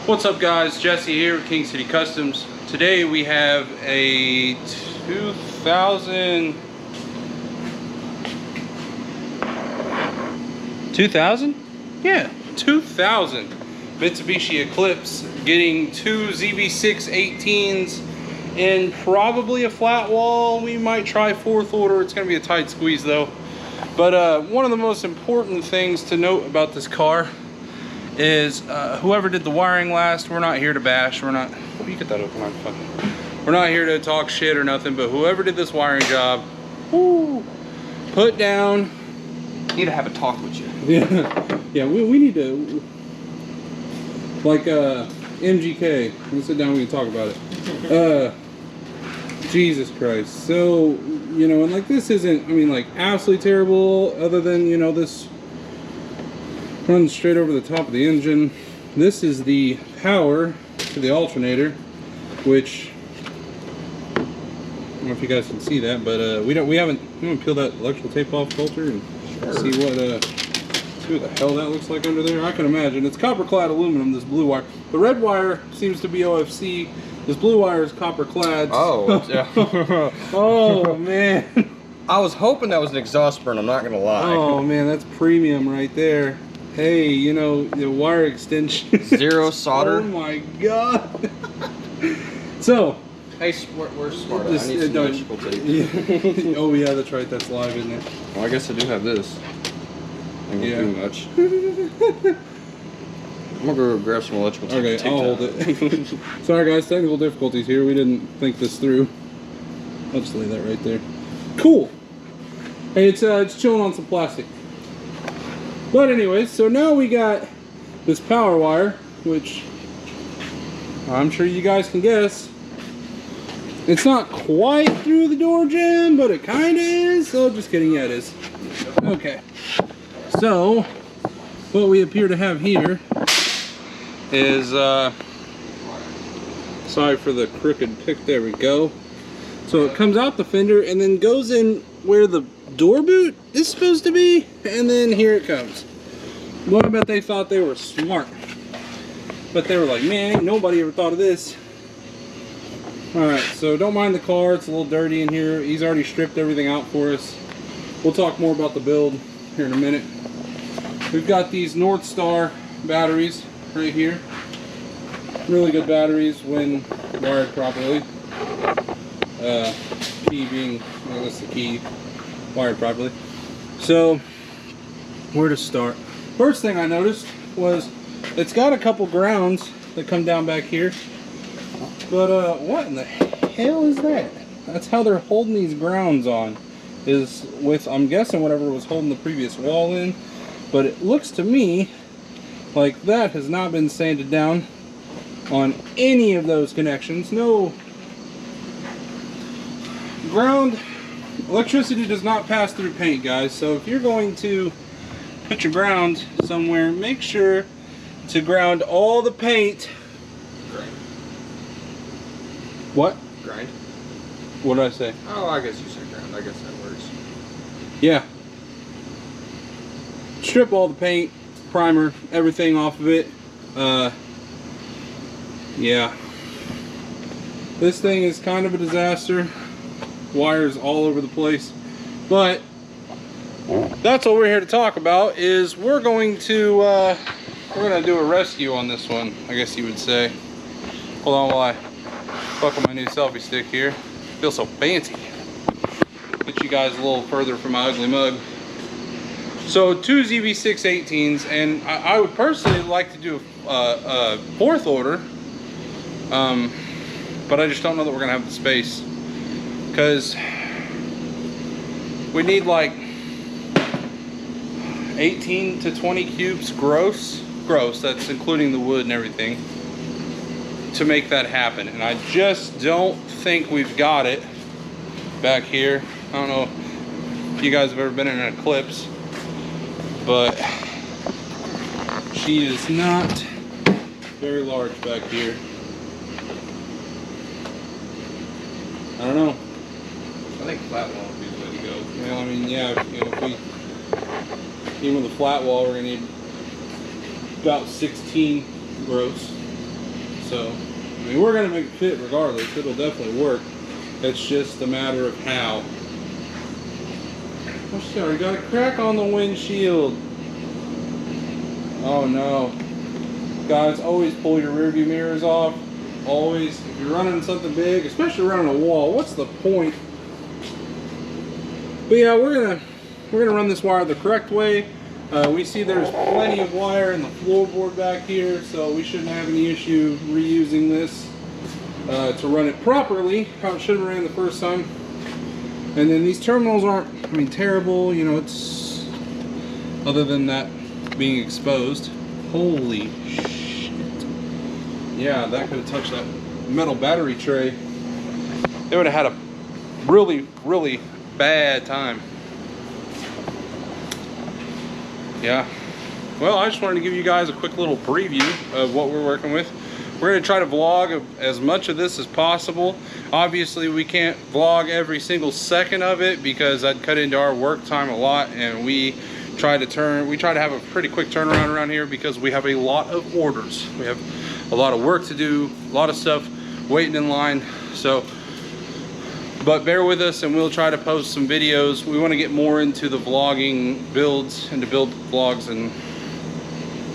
What's up guys, Jesse here with King City Customs. Today we have a 2000 Mitsubishi Eclipse, getting two ZV6 18s and probably a flat wall. We might try fourth order. It's going to be a tight squeeze though. But one of the most important things to note about this car is whoever did the wiring last, we're not here to bash. We're not, oh, you get that open, I'm fucking. We're not here to talk shit or nothing, but whoever did this wiring job, whoo, put down. Need to have a talk with you. Yeah, we need to, like MGK, we sit down, we can talk about it. Jesus Christ. So, you know, and like this isn't, I mean, like absolutely terrible, other than, you know, this runs straight over the top of the engine. This is the power to the alternator, which I don't know if you guys can see that, but we haven't peeled that electrical tape off filter and see what the hell that looks like under there. I can imagine it's copper clad aluminum, this blue wire. The red wire seems to be OFC. This blue wire is copper clad. Oh, yeah. Oh man, I was hoping that was an exhaust burn, I'm not gonna lie. oh man, that's premium right there. Hey, you know, the wire extension. Zero solder. Oh my god. So, hey, where's smart? I need some electrical tape. Yeah. Oh yeah, that's right, that's live, isn't it? Well, I guess I do have this. Ain't gonna do much. I'm gonna go grab some electrical tape. Okay, I'll hold it. Sorry guys, technical difficulties here. We didn't think this through. I'll just lay that right there. Cool. Hey, it's chilling on some plastic. But anyways, so now we got this power wire, which I'm sure you guys can guess. It's not quite through the door jamb, but it kind of is. So just kidding, yeah it is. Okay. So, what we appear to have here is, sorry for the crooked pick, there we go. So it comes out the fender and then goes in where the door boot is supposed to be, and then here it comes. Well, I bet they thought they were smart, but they were like, man, nobody ever thought of this. Alright, so don't mind the car, it's a little dirty in here. He's already stripped everything out for us. We'll talk more about the build here in a minute. We've got these North Star batteries right here. Really good batteries when wired properly. Key being, well, that's the key, wired properly. So, where to start? First thing I noticed was it's got a couple grounds that come down back here. But what in the hell is that? That's how they're holding these grounds on. Is with, I'm guessing, whatever was holding the previous wall in. But it looks to me like that has not been sanded down on any of those connections. No ground. Electricity does not pass through paint, guys. So if you're going to put your ground somewhere, make sure to ground all the paint. Grind. What? Grind. What did I say? Oh, I guess you said ground. I guess that works. Yeah. Strip all the paint, primer, everything off of it. Yeah. This thing is kind of a disaster. Wires all over the place. But that's what we're here to talk about. Is we're going to do a rescue on this one, I guess you would say. Hold on while I buckle my new selfie stick here. Feels so fancy. Get you guys a little further from my ugly mug. So two ZV6 18s, and I would personally like to do a fourth order, but I just don't know that we're gonna have the space, because we need like 18 to 20 cubes gross, that's including the wood and everything, to make that happen. And I just don't think we've got it back here. I don't know if you guys have ever been in an Eclipse, but she is not very large back here. I don't know. I think flat wall would be the way to go. Yeah, I mean, yeah, you know, if we, even with a flat wall, we're gonna need about 16 gross. So, I mean, we're gonna make it fit regardless. It'll definitely work. It's just a matter of how. Oh shit, we got a crack on the windshield. Oh no. Guys, always pull your rearview mirrors off. Always, if you're running something big, especially running a wall, what's the point? But yeah, we're gonna run this wire the correct way. We see there's plenty of wire in the floorboard back here, so we shouldn't have any issue reusing this to run it properly, how it should have ran the first time. And then these terminals aren't, I mean, terrible, you know, it's, other than that being exposed. Holy shit. Yeah, that could have touched that metal battery tray. They would have had a really, really bad time. Yeah. Well, I just wanted to give you guys a quick little preview of what we're working with. We're going to try to vlog as much of this as possible. Obviously, we can't vlog every single second of it because I'd cut into our work time a lot, and we try to have a pretty quick turnaround around here because we have a lot of orders. We have a lot of work to do, a lot of stuff waiting in line. So, but bear with us and we'll try to post some videos. We want to get more into the vlogging builds and to build vlogs. And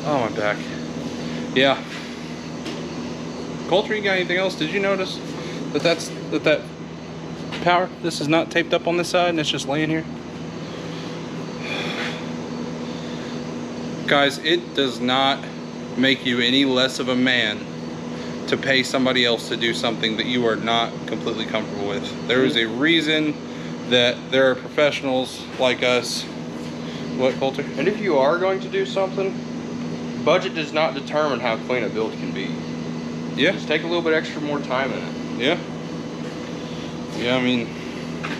oh, my back. Yeah. Coulter, you got anything else? Did you notice that that power, this is not taped up on this side and it's just laying here? Guys, it does not make you any less of a man to pay somebody else to do something that you are not completely comfortable with. There is a reason that there are professionals like us. What, Coulter? And if you are going to do something, budget does not determine how clean a build can be. Yeah. Just take a little bit extra more time in it. Yeah. Yeah, I mean,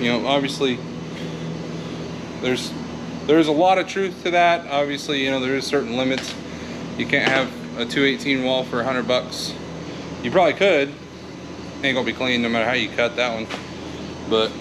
you know, obviously there's a lot of truth to that. Obviously, you know, there is certain limits. You can't have a 218 wall for $100. You probably could. Ain't gonna be clean no matter how you cut that one. But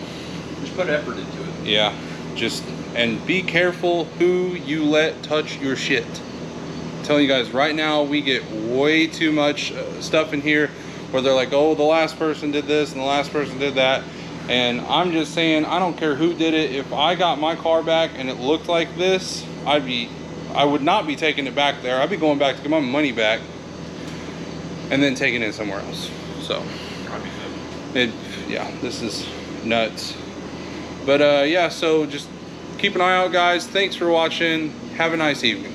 just put effort into it. Yeah, just, and be careful who you let touch your shit. I'm telling you guys right now, we get way too much stuff in here where they're like, oh, the last person did this and the last person did that. And I'm just saying, I don't care who did it. If I got my car back and it looked like this, I would not be taking it back there. I'd be going back to get my money back and then taking it somewhere else. So, yeah, this is nuts. But yeah, so just keep an eye out, guys. Thanks for watching. Have a nice evening.